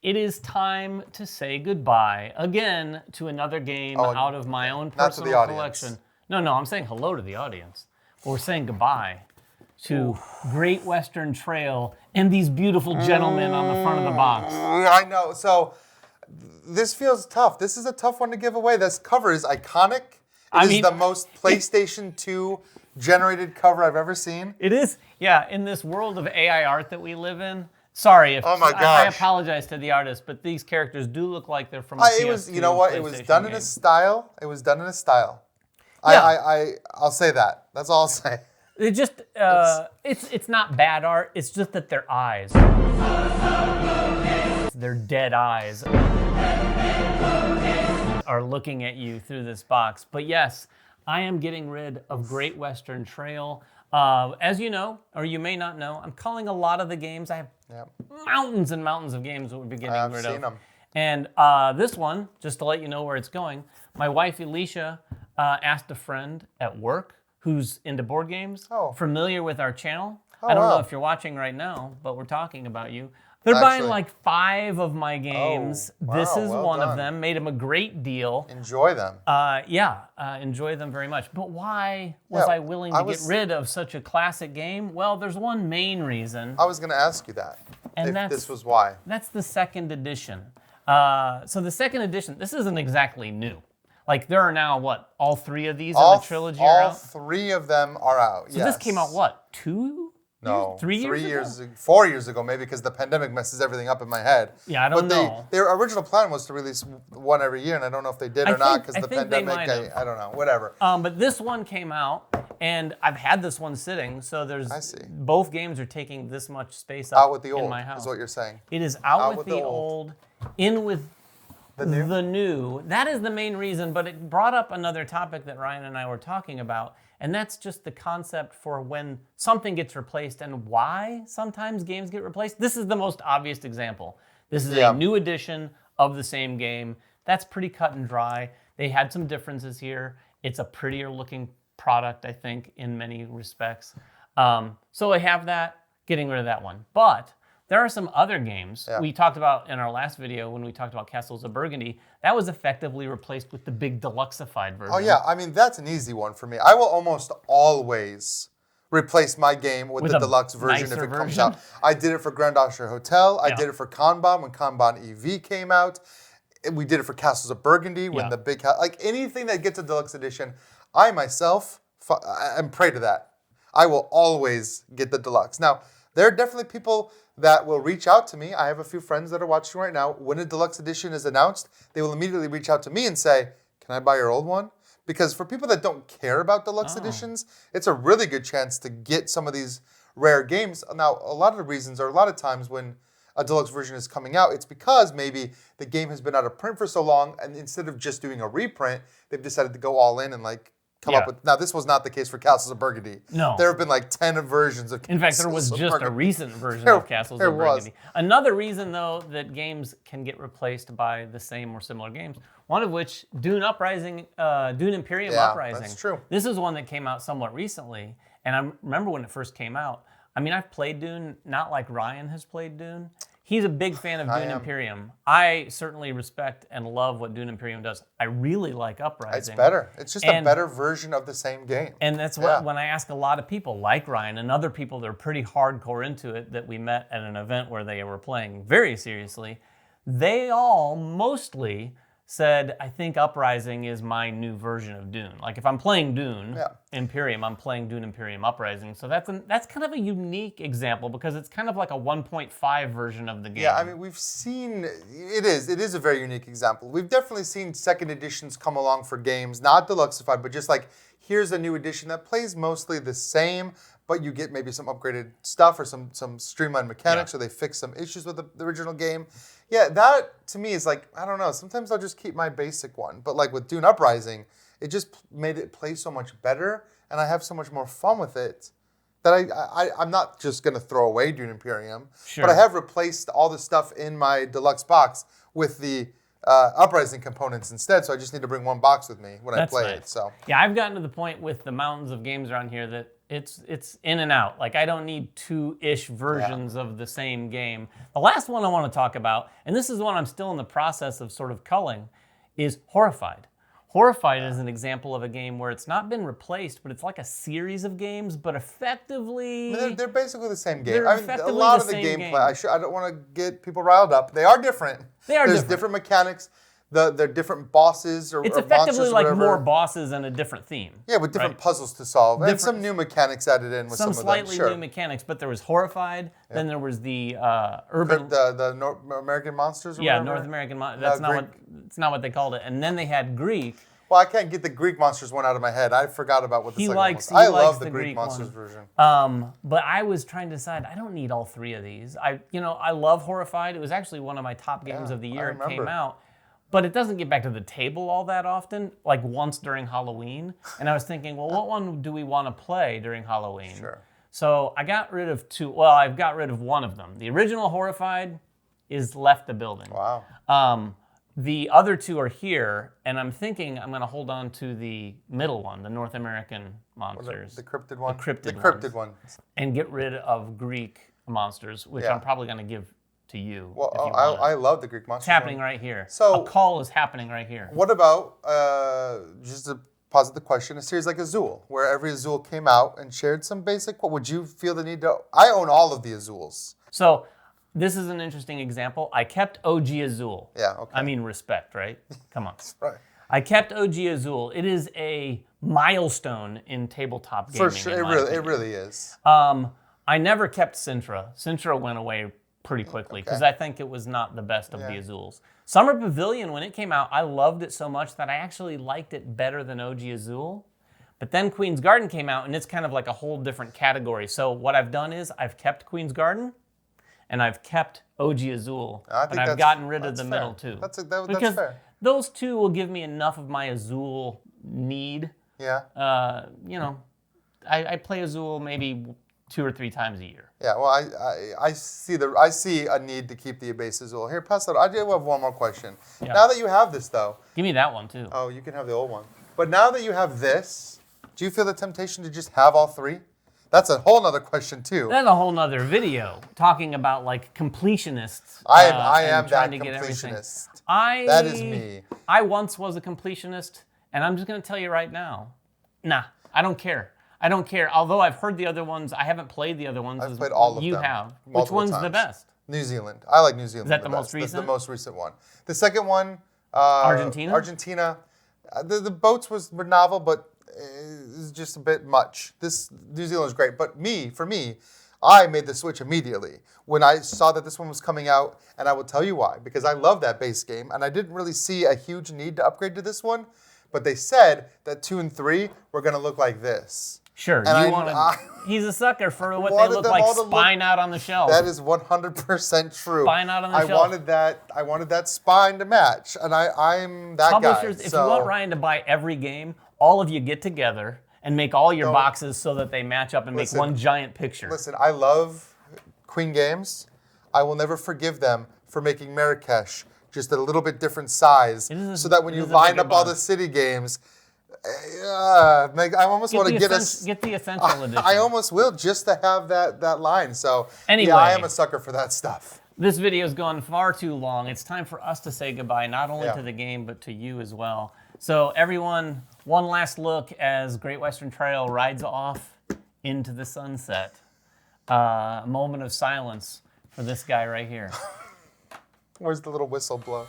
it is time to say goodbye again to another game out of my own personal collection. No, I'm saying hello to the audience. But we're saying goodbye to Great Western Trail and these beautiful gentlemen on the front of the box. I know. So this feels tough. This is a tough one to give away. This cover is iconic. It is the most PlayStation 2 generated cover I've ever seen. It is. Yeah, in this world of AI art that we live in. Sorry, oh my gosh. I apologize to the artist, but these characters do look like they're from a PS2 it was, you know what? It was done game. in a style. It was done in a style. Yeah. I'll say that. That's all I'll say. It just it's not bad art. It's just that their eyes, their dead eyes, are looking at you through this box. But yes, I am getting rid of Great Western Trail. As you know, or you may not know, I'm culling a lot of the games. I have mountains and mountains of games that we'll be getting rid of. I've seen them. And this one, just to let you know where it's going, my wife Alicia asked a friend at work who's into board games, familiar with our channel. I don't know if you're watching right now, but we're talking about you. They're buying like 5 of my games. This is one of them. Made them a great deal. Enjoy them. Enjoy them very much. But why was I willing to get rid of such a classic game? Well, there's one main reason. I was going to ask you that. And this was why. That's the second edition. So the second edition, this isn't exactly new. Like there are now, all 3 of these in the trilogy are out? All 3 of them are out, So this came out, 2 No, 3 years ago? 4 years ago, maybe, because the pandemic messes everything up in my head. Yeah, I don't know. Their original plan was to release one every year, and I don't know if they did or not, because the pandemic, I don't know, whatever. But this one came out, and I've had this one sitting, so both games are taking this much space up out with the old, in my house. Is what you're saying. It is out with the old, in with the new. That is the main reason, but it brought up another topic that Ryan and I were talking about, and that's just the concept for when something gets replaced and why sometimes games get replaced. This is the most obvious example. This is a new edition of the same game. That's pretty cut and dry. They had some differences here. It's a prettier looking product, I think, in many respects. So I have that, getting rid of that one. But there are some other games we talked about in our last video when we talked about Castles of Burgundy. That was effectively replaced with the big deluxeified version. Oh yeah, I mean, that's an easy one for me. I will almost always replace my game with the deluxe version if it comes out. I did it for Grand Austria Hotel. I did it for Kanban when Kanban EV came out. We did it for Castles of Burgundy when the big house. Like anything that gets a deluxe edition, I myself am prey to that. I will always get the deluxe. Now, there are definitely people that will reach out to me. I have a few friends that are watching right now. When a deluxe edition is announced, they will immediately reach out to me and say, can I buy your old one? Because for people that don't care about deluxe editions, it's a really good chance to get some of these rare games. Now, a lot of the reasons are a lot of times when a deluxe version is coming out, it's because maybe the game has been out of print for so long, and instead of just doing a reprint, they've decided to go all in and come up with. Now, this was not the case for Castles of Burgundy. No. There have been 10 versions of Castles. In fact, there was just a recent version of Castles of Burgundy. Another reason, though, that games can get replaced by the same or similar games, one of which, Dune Imperium Uprising. That's true. This is one that came out somewhat recently, and I remember when it first came out. I mean, I've played Dune, not like Ryan has played Dune. He's a big fan of Dune Imperium. I certainly respect and love what Dune Imperium does. I really like Uprising. It's better. It's just a better version of the same game. And that's what when I ask a lot of people like Ryan and other people that are pretty hardcore into it that we met at an event where they were playing very seriously, they all mostly said, I think Uprising is my new version of Dune. Like if I'm playing Dune Imperium, I'm playing Dune Imperium Uprising. So that's kind of a unique example because it's kind of like a 1.5 version of the game. Yeah, I mean, we've seen, it is a very unique example. We've definitely seen second editions come along for games, not deluxeified, but just here's a new edition that plays mostly the same, but you get maybe some upgraded stuff or some streamlined mechanics or they fix some issues with the original game. Yeah, that to me is I don't know, sometimes I'll just keep my basic one. But with Dune Uprising, it just made it play so much better and I have so much more fun with it that I'm not just going to throw away Dune Imperium, but I have replaced all the stuff in my deluxe box with the Uprising components instead, so I just need to bring one box with me when I play it. So yeah, I've gotten to the point with the mountains of games around here that It's in and out. Like, I don't need 2-ish versions of the same game. The last one I want to talk about, and this is one I'm still in the process of sort of culling, is Horrified. Horrified is an example of a game where it's not been replaced, but it's like a series of games, but effectively... They're basically the same game. They're I mean, a lot of the gameplay, I don't want to get people riled up. They are different. There's different mechanics. They're different bosses or it's or effectively monsters, like whatever. more bosses and a different theme. Yeah, with different puzzles to solve. And some new mechanics added in with some of them. Some slightly new mechanics, but there was Horrified, then there was the urban... The North American Monsters or whatever? North American Monsters. That's not what they called it. And then they had Greek. Well, I can't get the Greek Monsters one out of my head. I forgot about what the second one was. I love the Greek Monsters version. But I was trying to decide, I don't need all 3 of these. I love Horrified. It was actually one of my top games of the year. It came out. But it doesn't get back to the table all that often, like once during Halloween. And I was thinking, well, what one do we want to play during Halloween? Sure. So I got rid of 2. Well, I've got rid of one of them. The original Horrified is left the building. Wow. The other 2 are here, and I'm thinking I'm going to hold on to the middle one, the North American Monsters. The cryptid one? The cryptid one. And get rid of Greek Monsters, which I'm probably going to give to you. Well, I love the Greek Monsters. It's happening right here. So, a call is happening right here. What about, just to posit the question, a series like Azul, where every Azul came out and shared some basic, what would you feel the need to, I own all of the Azuls. So, this is an interesting example. I kept OG Azul. Yeah, okay. I mean, respect, right? Come on. Right. I kept OG Azul. It is a milestone in tabletop gaming. For sure, it really is. I never kept Sintra. Sintra went away pretty quickly because I think it was not the best of the Azuls. Summer Pavilion, when it came out, I loved it so much that I actually liked it better than OG Azul. But then Queen's Garden came out, and it's kind of like a whole different category. So what I've done is I've kept Queen's Garden, and I've kept OG Azul, and I've gotten rid of the middle too. That's because fair. Those 2 will give me enough of my Azul need. Yeah. I play Azul maybe 2 or 3 times a year. Yeah, well, I see a need to keep the base Azul. Here, pass that. I do have one more question. Yeah. Now that you have this, though. Give me that one, too. Oh, you can have the old one. But now that you have this, do you feel the temptation to just have all 3? That's a whole nother question, too. That's a whole nother video talking about, like, completionists. I am that completionist. That is me. I once was a completionist, and I'm just going to tell you right now, nah, I don't care. I don't care. Although I've heard the other ones, I haven't played the other ones. I've played all of them. You have. Which one's the best? New Zealand. I like New Zealand. Is that the most recent? That's the most recent one. The second one, Argentina. Argentina. The boats were novel, but it's just a bit much. This New Zealand is great, but for me, I made the switch immediately when I saw that this one was coming out, and I will tell you why. Because I love that base game, and I didn't really see a huge need to upgrade to this one. But they said that 2 and 3 were going to look like this. Sure, he's a sucker for what they look like spine out on the shelf. That is 100% true. Spine out on the shelf. I wanted that spine to match, and I'm that Publishers, guy. if you want Ryan to buy every game, all of you get together and make all your boxes so that they match up and make one giant picture. Listen, I love Queen Games. I will never forgive them for making Marrakesh just a little bit different size, so that when you line up all the city games, I almost want to get the essential edition. I almost will just to have that line. So anyway, I am a sucker for that stuff. This video's gone far too long. It's time for us to say goodbye, not only to the game, but to you as well. So everyone, one last look as Great Western Trail rides off into the sunset. A moment of silence for this guy right here. Where's the little whistle blow?